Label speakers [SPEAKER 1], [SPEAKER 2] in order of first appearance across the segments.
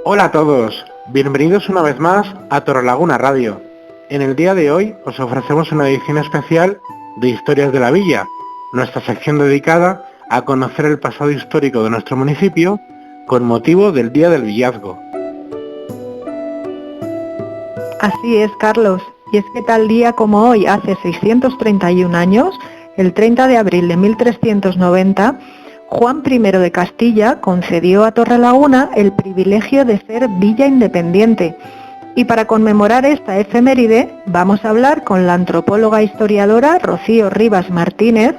[SPEAKER 1] Hola a todos, bienvenidos una vez más a Torrelaguna Radio. En el día de hoy os ofrecemos una edición especial de Historias de la Villa, nuestra sección dedicada a conocer el pasado histórico de nuestro municipio con motivo del Día del Villazgo.
[SPEAKER 2] Así es, Carlos, y es que tal día como hoy, hace 631 años, el 30 de abril de 1390, Juan I de Castilla concedió a Torrelaguna el privilegio de ser villa independiente. Y para conmemorar esta efeméride, vamos a hablar con la antropóloga e historiadora Rocío Rivas Martínez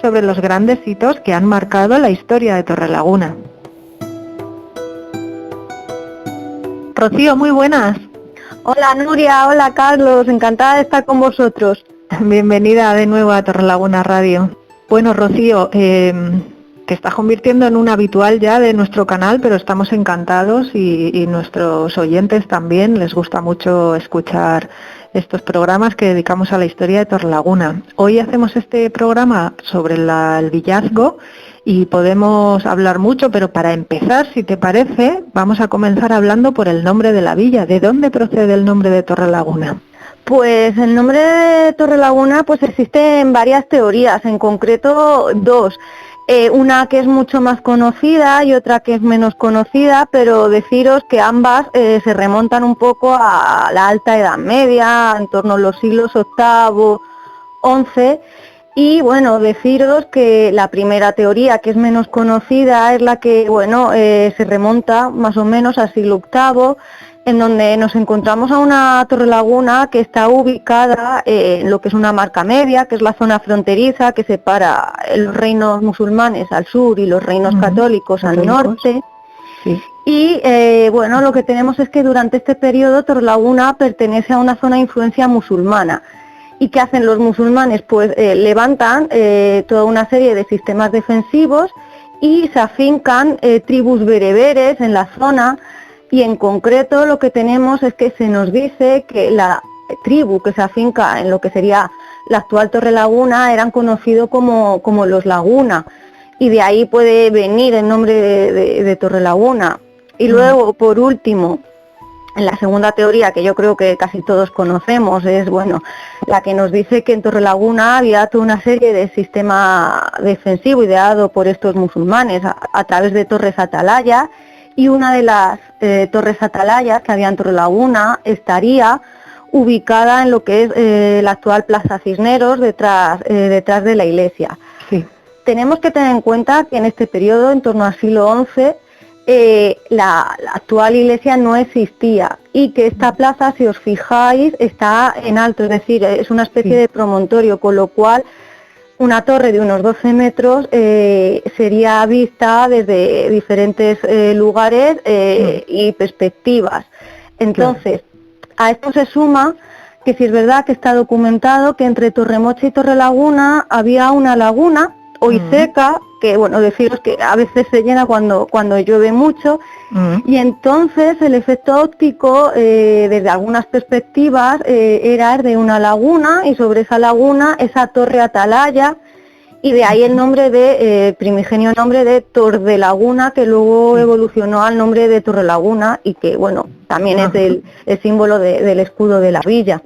[SPEAKER 2] sobre los grandes hitos que han marcado la historia de Torrelaguna. Rocío, muy buenas.
[SPEAKER 3] Hola Nuria, hola Carlos, encantada de estar con vosotros.
[SPEAKER 2] Bienvenida de nuevo a Torrelaguna Radio. Bueno, Rocío, te estás convirtiendo en un habitual ya de nuestro canal, pero estamos encantados y nuestros oyentes también les gusta mucho escuchar estos programas que dedicamos a la historia de Torrelaguna. Hoy hacemos este programa sobre el villazgo y podemos hablar mucho, pero para empezar, si te parece, vamos a comenzar hablando por el nombre de la villa. ¿De dónde procede el nombre de Torrelaguna?
[SPEAKER 3] Pues el nombre de Torrelaguna pues existen varias teorías, en concreto dos. Una que es mucho más conocida y otra que es menos conocida, pero deciros que ambas se remontan un poco a la Alta Edad Media, en torno a los siglos VIII, XI. Y bueno, deciros que la primera teoría, que es menos conocida, es la que se remonta más o menos al siglo VIII, en donde nos encontramos a una Torrelaguna que está ubicada en lo que es una marca media, que es la zona fronteriza que separa los reinos musulmanes al sur y los reinos católicos al norte.
[SPEAKER 2] Sí.
[SPEAKER 3] Y lo que tenemos es que durante este periodo Torrelaguna pertenece a una zona de influencia musulmana. ¿Y qué hacen los musulmanes? Pues levantan toda una serie de sistemas defensivos y se afincan tribus bereberes en la zona, y en concreto lo que tenemos es que se nos dice que la tribu que se afinca en lo que sería la actual Torrelaguna eran conocidos como los Laguna, y de ahí puede venir el nombre de Torrelaguna. Y luego, por último, en la segunda teoría, que yo creo que casi todos conocemos, es la que nos dice que en Torrelaguna había toda una serie de sistema defensivo ideado por estos musulmanes a través de torres atalayas, y una de las torres atalayas que había en Torrelaguna estaría ubicada en lo que es la actual Plaza Cisneros, detrás de la iglesia.
[SPEAKER 2] Sí.
[SPEAKER 3] Tenemos que tener en cuenta que en este periodo, en torno al siglo XI, la actual iglesia no existía, y que esta plaza, si os fijáis, está en alto, es decir, es una especie de promontorio, con lo cual una torre de unos 12 metros sería vista desde diferentes lugares y perspectivas. Entonces, a esto se suma que sí es verdad que está documentado que entre Torremocha y Torrelaguna había una laguna, hoy seca, que deciros que a veces se llena cuando llueve mucho, y entonces el efecto óptico desde algunas perspectivas era de una laguna, y sobre esa laguna esa torre atalaya, y de ahí el nombre primigenio nombre de Torrelaguna, que luego evolucionó al nombre de Torrelaguna, y que también es el símbolo del escudo de la villa.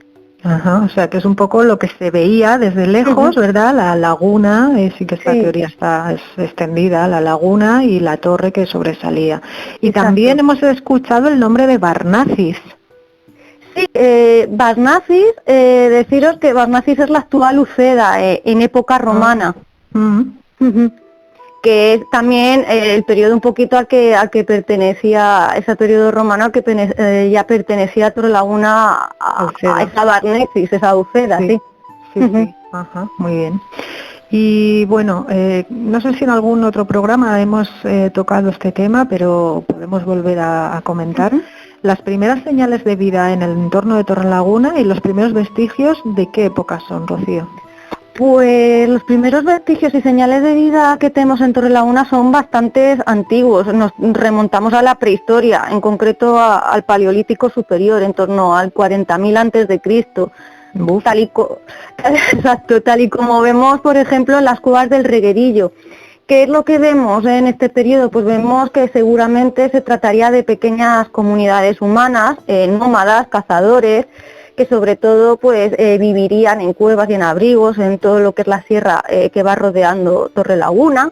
[SPEAKER 2] Ajá, o sea que es un poco lo que se veía desde lejos, ¿verdad? La laguna, sí que esta teoría está extendida, la laguna y la torre que sobresalía. Y
[SPEAKER 3] Exacto.
[SPEAKER 2] También hemos escuchado el nombre de Barnacis.
[SPEAKER 3] Sí, Barnacis, deciros que Barnacis es la actual Uceda en época romana. Que es también el periodo un poquito al que pertenecía, ese periodo romano al que ya pertenecía a Torrelaguna, a esa Barnecis, esa Uceda, sí.
[SPEAKER 2] Sí. Ajá, muy bien. Y no sé si en algún otro programa hemos tocado este tema, pero podemos volver a comentar las primeras señales de vida en el entorno de Torrelaguna y los primeros vestigios. ¿De qué época son, Rocío?
[SPEAKER 3] Pues los primeros vestigios y señales de vida que tenemos en Torrelaguna son bastante antiguos. Nos remontamos a la prehistoria, en concreto al Paleolítico Superior, en torno al 40.000 antes de Cristo. Tal y como vemos, por ejemplo, en las cuevas del Reguerillo. ¿Qué es lo que vemos en este periodo? Pues vemos que seguramente se trataría de pequeñas comunidades humanas, nómadas, cazadores, que sobre todo pues vivirían en cuevas y en abrigos en todo lo que es la sierra que va rodeando Torrelaguna.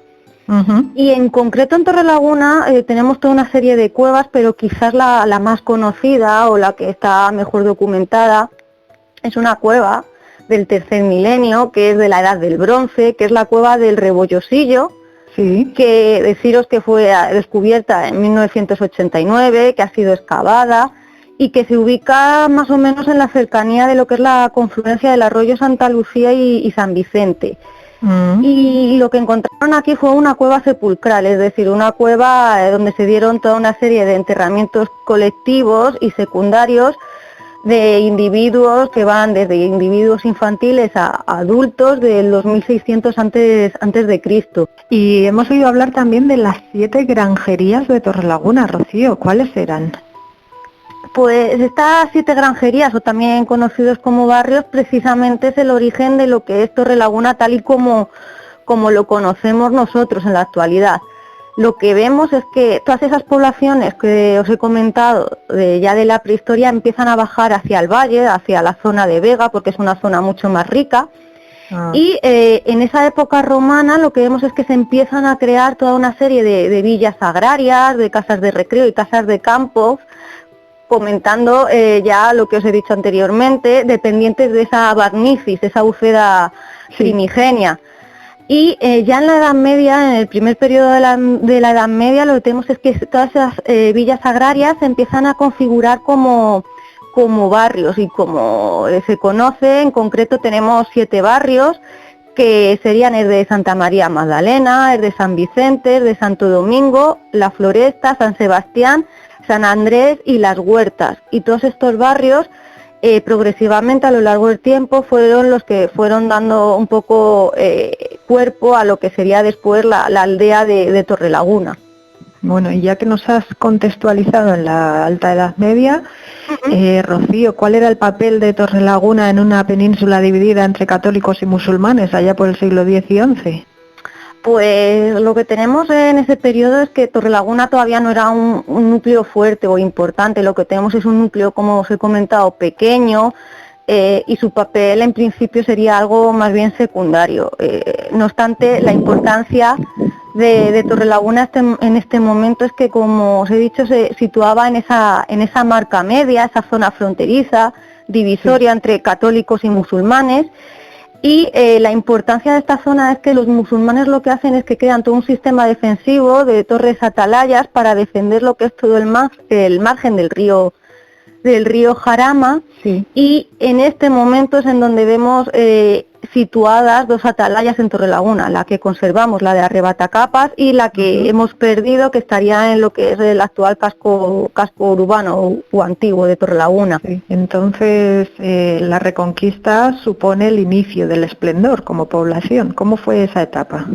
[SPEAKER 3] Y en concreto en Torrelaguna tenemos toda una serie de cuevas, pero quizás la más conocida o la que está mejor documentada es una cueva del tercer milenio, que es de la Edad del Bronce, que es la cueva del Rebollosillo,
[SPEAKER 2] Sí.
[SPEAKER 3] que deciros que fue descubierta en 1989, que ha sido excavada y que se ubica más o menos en la cercanía de lo que es la confluencia del arroyo Santa Lucía y San Vicente. Y lo que encontraron aquí fue una cueva sepulcral, es decir, una cueva donde se dieron toda una serie de enterramientos colectivos y secundarios de individuos que van desde individuos infantiles a adultos del 2600 antes de Cristo.
[SPEAKER 2] Y hemos oído hablar también de las 7 granjerías de Torrelaguna, Rocío. ¿Cuáles eran?
[SPEAKER 3] Pues estas 7 granjerías, o también conocidos como barrios, precisamente es el origen de lo que es Torrelaguna tal y como lo conocemos nosotros en la actualidad. Lo que vemos es que todas esas poblaciones que os he comentado ya de la prehistoria empiezan a bajar hacia el valle, hacia la zona de Vega, porque es una zona mucho más rica. Y en esa época romana lo que vemos es que se empiezan a crear toda una serie de villas agrarias, de casas de recreo y casas de campo, comentando ya lo que os he dicho anteriormente, dependientes de esa barnicis, esa búfeda primigenia. Y ya en la Edad Media, en el primer periodo de la Edad Media, lo que tenemos es que todas esas villas agrarias se empiezan a configurar como barrios, y como se conoce, en concreto tenemos 7 barrios, que serían el de Santa María Magdalena, el de San Vicente, el de Santo Domingo, La Floresta, San Sebastián, San Andrés y Las Huertas. Y todos estos barrios progresivamente a lo largo del tiempo fueron los que fueron dando un poco cuerpo a lo que sería después la aldea de Torrelaguna.
[SPEAKER 2] Bueno, y ya que nos has contextualizado en la Alta Edad Media, Rocío, ¿cuál era el papel de Torrelaguna en una península dividida entre católicos y musulmanes allá por el siglo X y XI?
[SPEAKER 3] Pues lo que tenemos en ese periodo es que Torrelaguna todavía no era un núcleo fuerte o importante. Lo que tenemos es un núcleo, como os he comentado, pequeño, y su papel en principio sería algo más bien secundario. No obstante, la importancia de Torrelaguna en este momento es que, como os he dicho, se situaba en esa marca media, esa zona fronteriza, divisoria entre católicos y musulmanes. Y la importancia de esta zona es que los musulmanes lo que hacen es que crean todo un sistema defensivo de torres atalayas para defender lo que es todo el margen del río Jarama. Sí. Y en este momento es en donde vemos situadas 2 atalayas en Torrelaguna, la que conservamos, la de Arrebatacapas, y la que hemos perdido, que estaría en lo que es el actual casco urbano o antiguo de Torrelaguna.
[SPEAKER 2] Sí. Entonces, la Reconquista supone el inicio del esplendor como población. ¿Cómo fue esa etapa?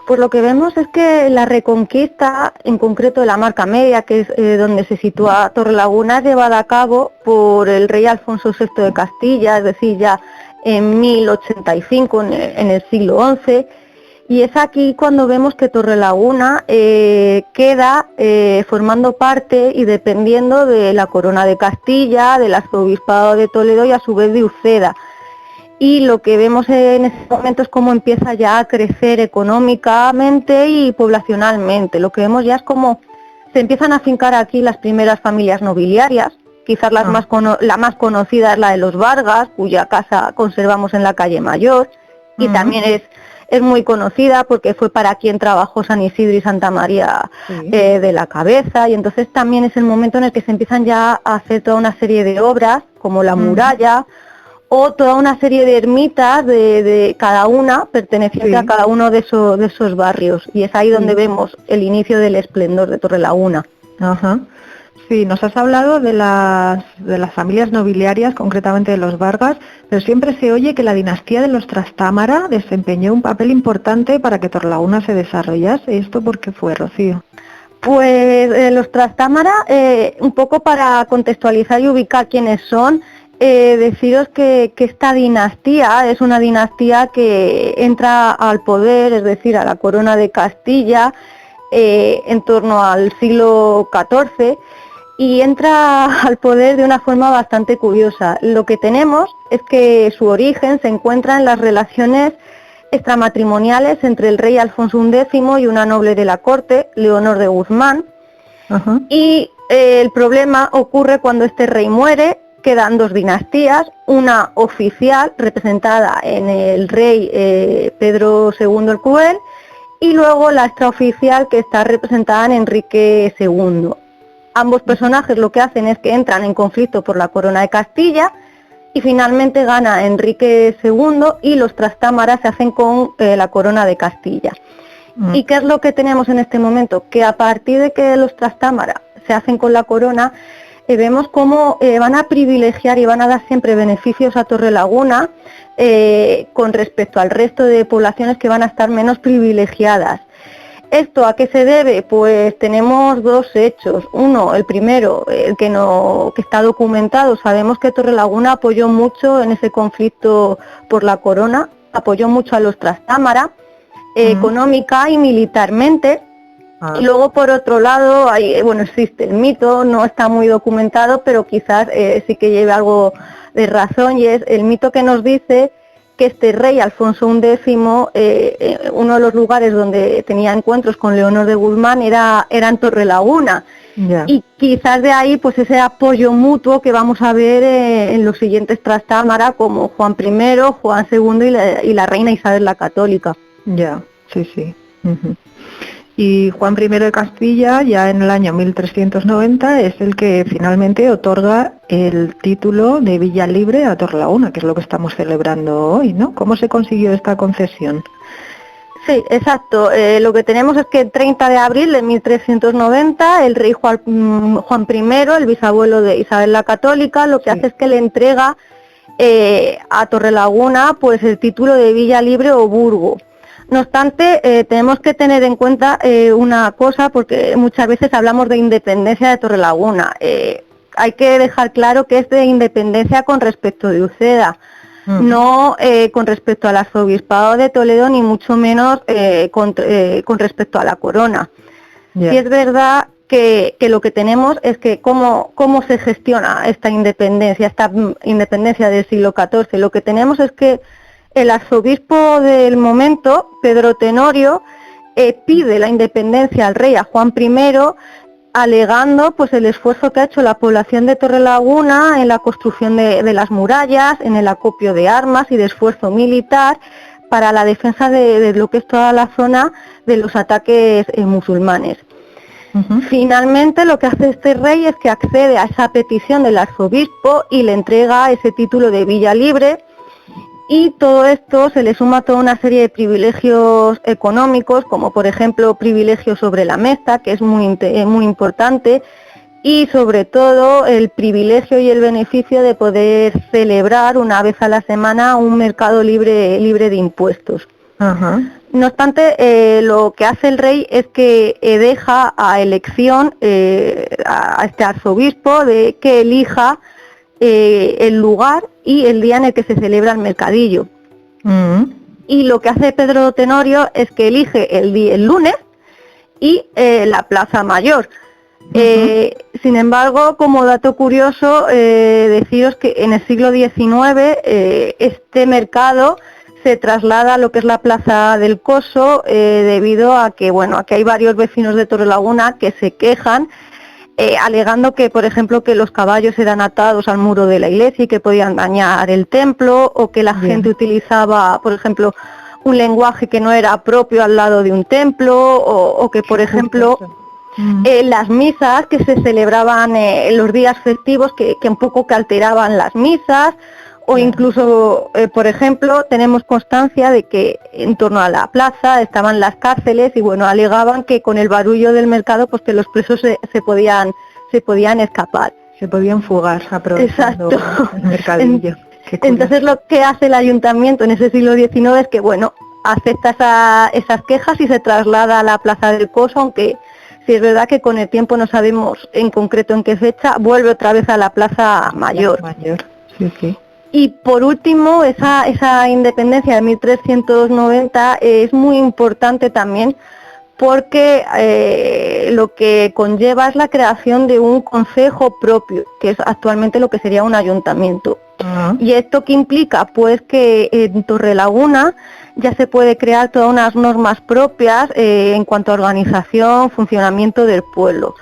[SPEAKER 3] Pues lo que vemos es que la Reconquista, en concreto de la Marca Media, que es donde se sitúa Torrelaguna, es llevada a cabo por el rey Alfonso VI de Castilla, es decir, ya en 1085, en el siglo XI, y es aquí cuando vemos que Torrelaguna queda formando parte y dependiendo de la Corona de Castilla, del Arzobispado de Toledo y a su vez de Uceda. Y lo que vemos en ese momento es cómo empieza ya a crecer económicamente y poblacionalmente. Lo que vemos ya es cómo se empiezan a afincar aquí las primeras familias nobiliarias. Quizás la más conocida es la de los Vargas, cuya casa conservamos en la calle Mayor, y también es muy conocida porque fue para quien trabajó San Isidro y Santa María de la Cabeza, y entonces también es el momento en el que se empiezan ya a hacer toda una serie de obras, como la muralla, o toda una serie de ermitas de cada una, perteneciente a cada uno de esos barrios, y es ahí donde vemos el inicio del esplendor de Torrelaguna.
[SPEAKER 2] Ajá. Sí, nos has hablado de las familias nobiliarias, concretamente de los Vargas, pero siempre se oye que la dinastía de los Trastámara desempeñó un papel importante para que Torrelaguna se desarrollase. ¿Esto por qué fue, Rocío?
[SPEAKER 3] Pues los Trastámara, un poco para contextualizar y ubicar quiénes son, deciros que esta dinastía es una dinastía que entra al poder, es decir, a la corona de Castilla, en torno al siglo XIV, y entra al poder de una forma bastante curiosa. Lo que tenemos es que su origen se encuentra en las relaciones extramatrimoniales entre el rey Alfonso X y una noble de la corte, Leonor de Guzmán.
[SPEAKER 2] Ajá.
[SPEAKER 3] Y el problema ocurre cuando este rey muere. Quedan dos dinastías, una oficial representada en el rey Pedro II el Cruel, y luego la extraoficial que está representada en Enrique II. Ambos personajes lo que hacen es que entran en conflicto por la corona de Castilla y finalmente gana Enrique II y los trastámaras se hacen con la corona de Castilla. ¿Y qué es lo que tenemos en este momento? Que a partir de que los trastámaras se hacen con la corona, vemos cómo van a privilegiar y van a dar siempre beneficios a Torrelaguna con respecto al resto de poblaciones que van a estar menos privilegiadas. ¿Esto a qué se debe? Pues tenemos dos hechos. Uno, el primero, el que está documentado. Sabemos que Torrelaguna apoyó mucho en ese conflicto por la corona, apoyó mucho a los trastámara, económica y militarmente. Y luego, por otro lado, existe el mito, no está muy documentado, pero quizás sí que lleve algo de razón, y es el mito que nos dice que este rey Alfonso X, uno de los lugares donde tenía encuentros con Leonor de Guzmán era en Torrelaguna.
[SPEAKER 2] Ya.
[SPEAKER 3] Y quizás de ahí pues ese apoyo mutuo que vamos a ver en los siguientes trastámara, como Juan I, Juan II y la reina Isabel la Católica.
[SPEAKER 2] Ya, sí, sí. Uh-huh. Y Juan I de Castilla, ya en el año 1390, es el que finalmente otorga el título de Villa Libre a Torrelaguna, que es lo que estamos celebrando hoy, ¿no? ¿Cómo se consiguió esta concesión?
[SPEAKER 3] Sí, exacto. Lo que tenemos es que el 30 de abril de 1390, el rey Juan I, el bisabuelo de Isabel la Católica, lo que hace es que le entrega a Torrelaguna pues el título de Villa Libre o Burgo. No obstante, tenemos que tener en cuenta una cosa, porque muchas veces hablamos de independencia de Torrelaguna. Hay que dejar claro que es de independencia con respecto de Uceda, no con respecto al arzobispado de Toledo, ni mucho menos con respecto a la corona.
[SPEAKER 2] Yeah.
[SPEAKER 3] Y es verdad que lo que tenemos es que cómo se gestiona esta independencia del siglo XIV. Lo que tenemos es que el arzobispo del momento, Pedro Tenorio, pide la independencia al rey, a Juan I, alegando pues el esfuerzo que ha hecho la población de Torrelaguna en la construcción de las murallas, en el acopio de armas y de esfuerzo militar para la defensa de lo que es toda la zona de los ataques musulmanes. Uh-huh. Finalmente lo que hace este rey es que accede a esa petición del arzobispo y le entrega ese título de Villa Libre. Y todo esto se le suma toda una serie de privilegios económicos, como por ejemplo privilegios sobre la mesta, que es muy importante, y sobre todo el privilegio y el beneficio de poder celebrar una vez a la semana un mercado libre de impuestos.
[SPEAKER 2] Uh-huh.
[SPEAKER 3] No obstante, lo que hace el rey es que deja a elección a este arzobispo de que elija el lugar y el día en el que se celebra el mercadillo. Y lo que hace Pedro Tenorio es que elige el lunes y la Plaza Mayor. Sin embargo, como dato curioso, deciros que en el siglo XIX este mercado se traslada a lo que es la Plaza del Coso, debido a que hay varios vecinos de Torrelaguna que se quejan, alegando que, por ejemplo, que los caballos eran atados al muro de la iglesia y que podían dañar el templo, o que la gente utilizaba, por ejemplo, un lenguaje que no era propio al lado de un templo, o que, por ejemplo, las misas que se celebraban en los días festivos, que un poco que alteraban las misas, o incluso, por ejemplo, tenemos constancia de que en torno a la plaza estaban las cárceles y alegaban que con el barullo del mercado pues que los presos se podían escapar.
[SPEAKER 2] Se podían fugar aprovechando el mercadillo.
[SPEAKER 3] Entonces lo que hace el ayuntamiento en ese siglo XIX es que acepta esas quejas y se traslada a la Plaza del Coso, aunque sí es verdad que con el tiempo no sabemos en concreto en qué fecha, vuelve otra vez a la Plaza Mayor.
[SPEAKER 2] Sí, sí.
[SPEAKER 3] Y por último, esa independencia de 1390 es muy importante también porque lo que conlleva es la creación de un concejo propio, que es actualmente lo que sería un ayuntamiento.
[SPEAKER 2] Uh-huh.
[SPEAKER 3] ¿Y esto qué implica? Pues que en Torrelaguna ya se puede crear todas unas normas propias en cuanto a organización, funcionamiento del pueblo.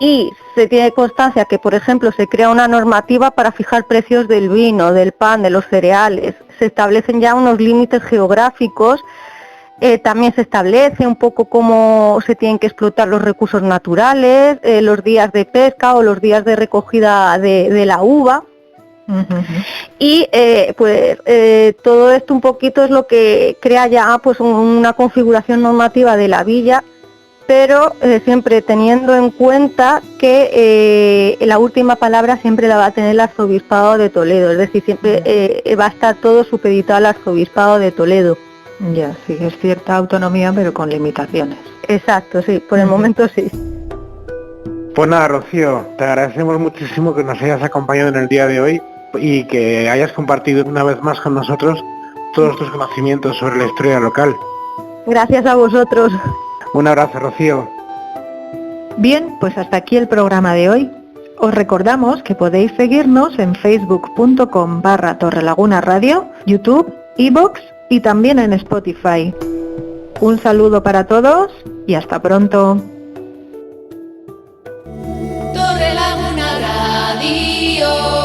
[SPEAKER 3] Y se tiene constancia que, por ejemplo, se crea una normativa para fijar precios del vino, del pan, de los cereales. Se establecen ya unos límites geográficos. También se establece un poco cómo se tienen que explotar los recursos naturales, los días de pesca o los días de recogida de la uva.
[SPEAKER 2] Uh-huh.
[SPEAKER 3] Y todo esto un poquito es lo que crea ya pues una configuración normativa de la villa, pero siempre teniendo en cuenta que la última palabra siempre la va a tener el Arzobispado de Toledo, es decir, siempre va a estar todo supeditado al Arzobispado de Toledo.
[SPEAKER 2] Ya, sí, es cierta autonomía, pero con limitaciones.
[SPEAKER 3] Exacto, sí, por el momento sí.
[SPEAKER 1] Pues nada, Rocío, te agradecemos muchísimo que nos hayas acompañado en el día de hoy y que hayas compartido una vez más con nosotros todos tus conocimientos sobre la historia local.
[SPEAKER 3] Gracias a vosotros.
[SPEAKER 1] Un abrazo, Rocío.
[SPEAKER 2] Bien, pues hasta aquí el programa de hoy. Os recordamos que podéis seguirnos en facebook.com/torrelagunaradio, YouTube, iVoox y también en Spotify. Un saludo para todos y hasta pronto.
[SPEAKER 4] Torrelaguna Radio.